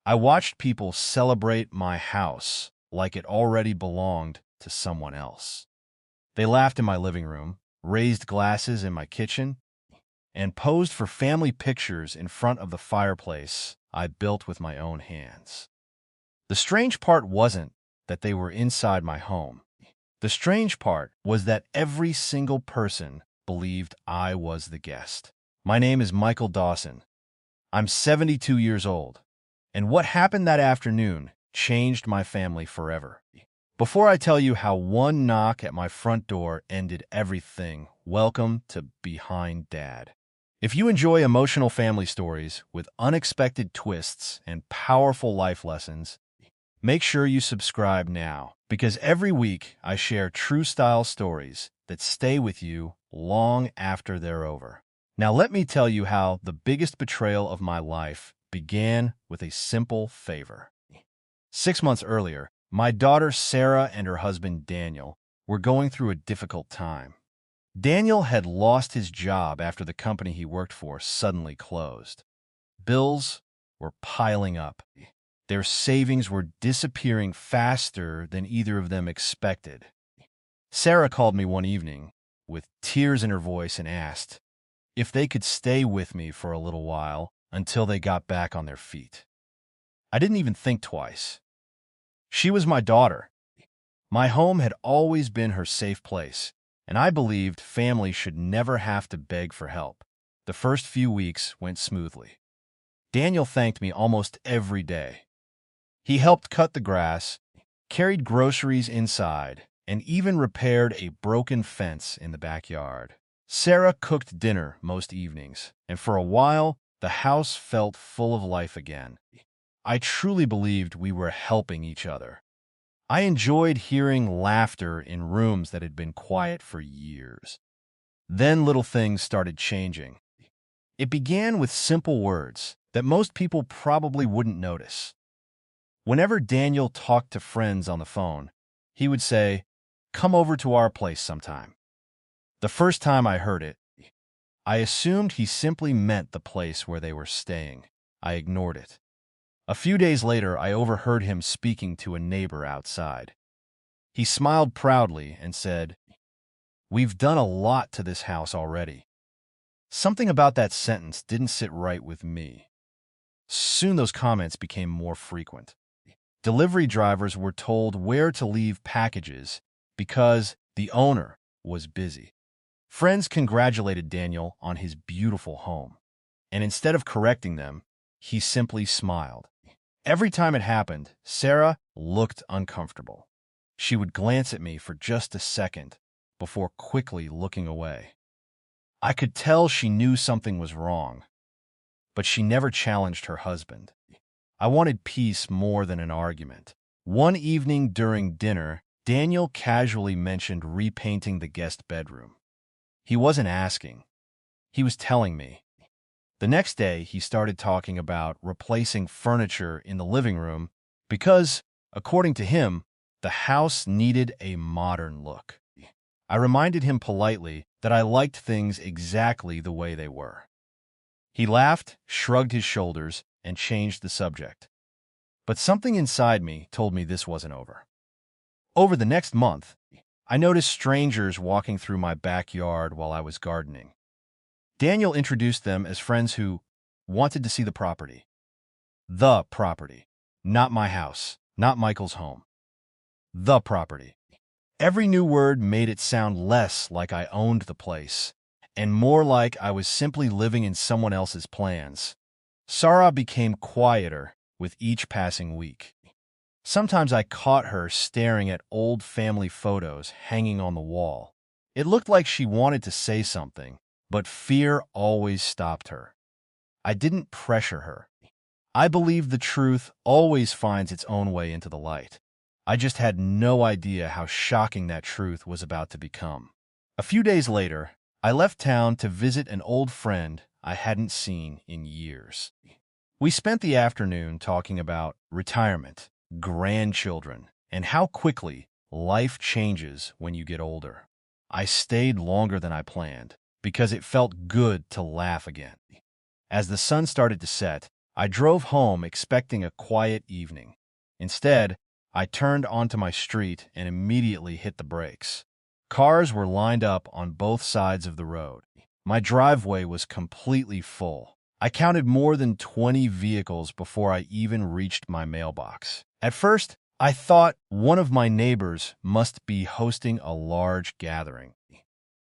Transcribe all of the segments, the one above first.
I watched people celebrate my house like it already belonged to someone else. They laughed in my living room, raised glasses in my kitchen, and posed for family pictures in front of the fireplace I built with my own hands. The strange part wasn't that they were inside my home. The strange part was that every single person believed I was the guest. My name is Michael Dawson. I'm 72 years old, and what happened that afternoon changed my family forever. Before I tell you how one knock at my front door ended everything, welcome to Behind Dad. If you enjoy emotional family stories with unexpected twists and powerful life lessons, make sure you subscribe now, because every week I share true-style stories that stay with you long after they're over. Now let me tell you how the biggest betrayal of my life began with a simple favor. 6 months earlier, my daughter Sarah and her husband Daniel were going through a difficult time. Daniel had lost his job after the company he worked for suddenly closed. Bills were piling up. Their savings were disappearing faster than either of them expected. Sarah called me one evening with tears in her voice and asked if they could stay with me for a little while until they got back on their feet. I didn't even think twice. She was my daughter. My home had always been her safe place, and I believed family should never have to beg for help. The first few weeks went smoothly. Daniel thanked me almost every day. He helped cut the grass, carried groceries inside, and even repaired a broken fence in the backyard. Sarah cooked dinner most evenings, and for a while, the house felt full of life again. I truly believed we were helping each other. I enjoyed hearing laughter in rooms that had been quiet for years. Then little things started changing. It began with simple words that most people probably wouldn't notice. Whenever Daniel talked to friends on the phone, he would say, "Come over to our place sometime." The first time I heard it, I assumed he simply meant the place where they were staying. I ignored it. A few days later, I overheard him speaking to a neighbor outside. He smiled proudly and said, "We've done a lot to this house already." Something about that sentence didn't sit right with me. Soon those comments became more frequent. Delivery drivers were told where to leave packages because the owner was busy. Friends congratulated Daniel on his beautiful home, and instead of correcting them, he simply smiled. Every time it happened, Sarah looked uncomfortable. She would glance at me for just a second before quickly looking away. I could tell she knew something was wrong, but she never challenged her husband. I wanted peace more than an argument. One evening during dinner, Daniel casually mentioned repainting the guest bedroom. He wasn't asking. He was telling me. The next day, he started talking about replacing furniture in the living room because, according to him, the house needed a modern look. I reminded him politely that I liked things exactly the way they were. He laughed, shrugged his shoulders, and changed the subject. But something inside me told me this wasn't over. Over the next month, I noticed strangers walking through my backyard while I was gardening. Daniel introduced them as friends who wanted to see the property. The property. Not my house. Not Michael's home. The property. Every new word made it sound less like I owned the place, and more like I was simply living in someone else's plans. Sarah became quieter with each passing week. Sometimes I caught her staring at old family photos hanging on the wall. It looked like she wanted to say something, but fear always stopped her. I didn't pressure her. I believe the truth always finds its own way into the light. I just had no idea how shocking that truth was about to become. A few days later, I left town to visit an old friend I hadn't seen in years. We spent the afternoon talking about retirement, grandchildren, and how quickly life changes when you get older. I stayed longer than I planned because it felt good to laugh again. As the sun started to set, I drove home expecting a quiet evening. Instead, I turned onto my street and immediately hit the brakes. Cars were lined up on both sides of the road. My driveway was completely full. I counted more than 20 vehicles before I even reached my mailbox. At first, I thought one of my neighbors must be hosting a large gathering.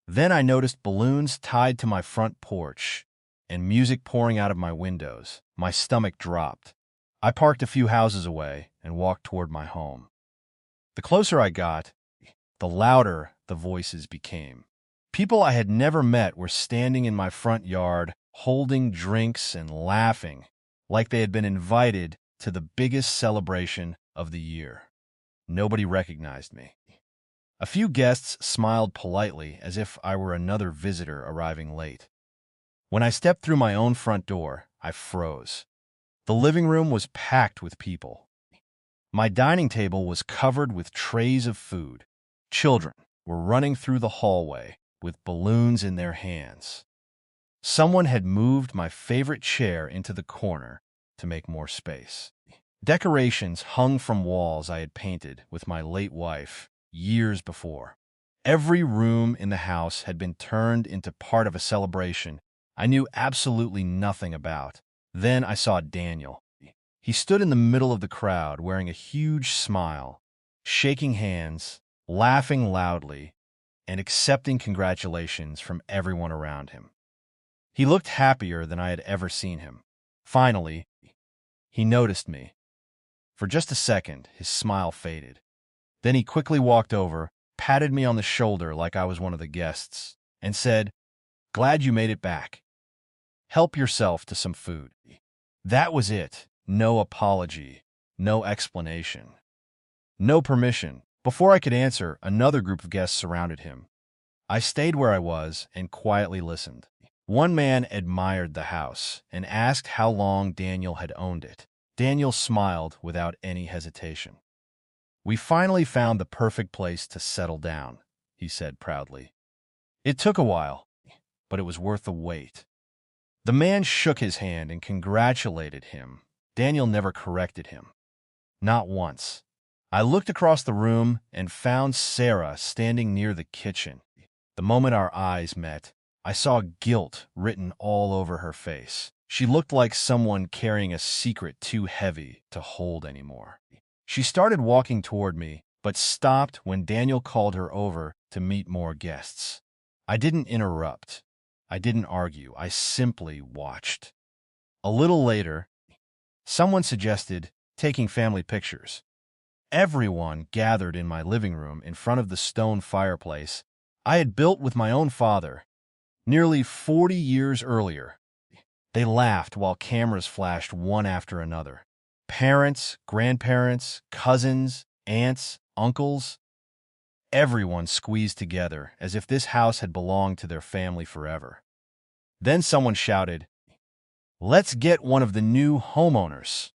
Then I noticed balloons tied to my front porch and music pouring out of my windows. My stomach dropped. I parked a few houses away and walked toward my home. The closer I got, the louder the voices became. People I had never met were standing in my front yard, holding drinks and laughing, like they had been invited to the biggest celebration of the year. Nobody recognized me. A few guests smiled politely as if I were another visitor arriving late. When I stepped through my own front door, I froze. The living room was packed with people. My dining table was covered with trays of food. Children were running through the hallway with balloons in their hands. Someone had moved my favorite chair into the corner to make more space. Decorations hung from walls I had painted with my late wife years before. Every room in the house had been turned into part of a celebration I knew absolutely nothing about. Then I saw Daniel. He stood in the middle of the crowd wearing a huge smile, shaking hands, laughing loudly, and accepting congratulations from everyone around him. He looked happier than I had ever seen him. Finally, he noticed me. For just a second, his smile faded. Then he quickly walked over, patted me on the shoulder like I was one of the guests, and said, "Glad you made it back. Help yourself to some food." That was it. No apology, no explanation, no permission. Before I could answer, another group of guests surrounded him. I stayed where I was and quietly listened. One man admired the house and asked how long Daniel had owned it. Daniel smiled without any hesitation. "We finally found the perfect place to settle down," he said proudly. "It took a while, but it was worth the wait." The man shook his hand and congratulated him. Daniel never corrected him. Not once. I looked across the room and found Sarah standing near the kitchen. The moment our eyes met, I saw guilt written all over her face. She looked like someone carrying a secret too heavy to hold anymore. She started walking toward me, but stopped when Daniel called her over to meet more guests. I didn't interrupt. I didn't argue. I simply watched. A little later, someone suggested taking family pictures. Everyone gathered in my living room in front of the stone fireplace I had built with my own father nearly 40 years earlier. They laughed while cameras flashed one after another. Parents, grandparents, cousins, aunts, uncles, everyone squeezed together as if this house had belonged to their family forever. Then someone shouted, "Let's get one of the new homeowners."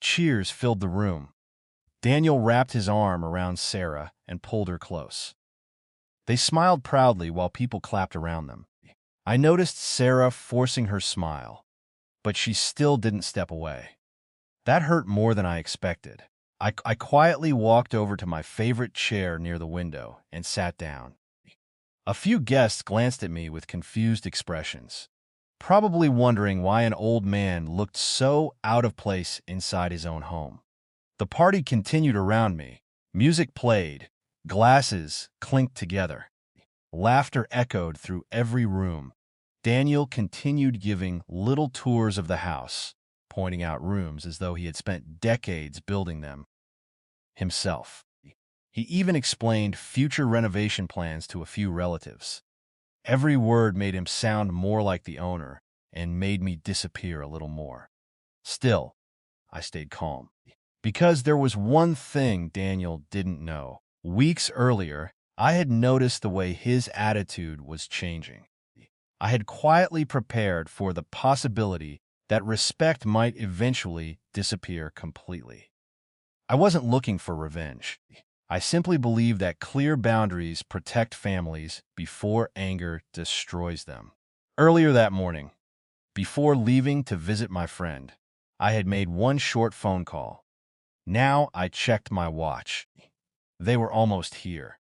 Cheers filled the room. Daniel wrapped his arm around Sarah and pulled her close. They smiled proudly while people clapped around them. I noticed Sarah forcing her smile, but she still didn't step away. That hurt more than I expected. I quietly walked over to my favorite chair near the window and sat down. A few guests glanced at me with confused expressions, probably wondering why an old man looked so out of place inside his own home. The party continued around me. Music played, glasses clinked together. Laughter echoed through every room. Daniel continued giving little tours of the house, pointing out rooms as though he had spent decades building them himself. He even explained future renovation plans to a few relatives. Every word made him sound more like the owner and made me disappear a little more. Still, I stayed calm. Because there was one thing Daniel didn't know. Weeks earlier, I had noticed the way his attitude was changing. I had quietly prepared for the possibility that respect might eventually disappear completely. I wasn't looking for revenge. I simply believe that clear boundaries protect families before anger destroys them. Earlier that morning, before leaving to visit my friend, I had made one short phone call. Now I checked my watch. They were almost here.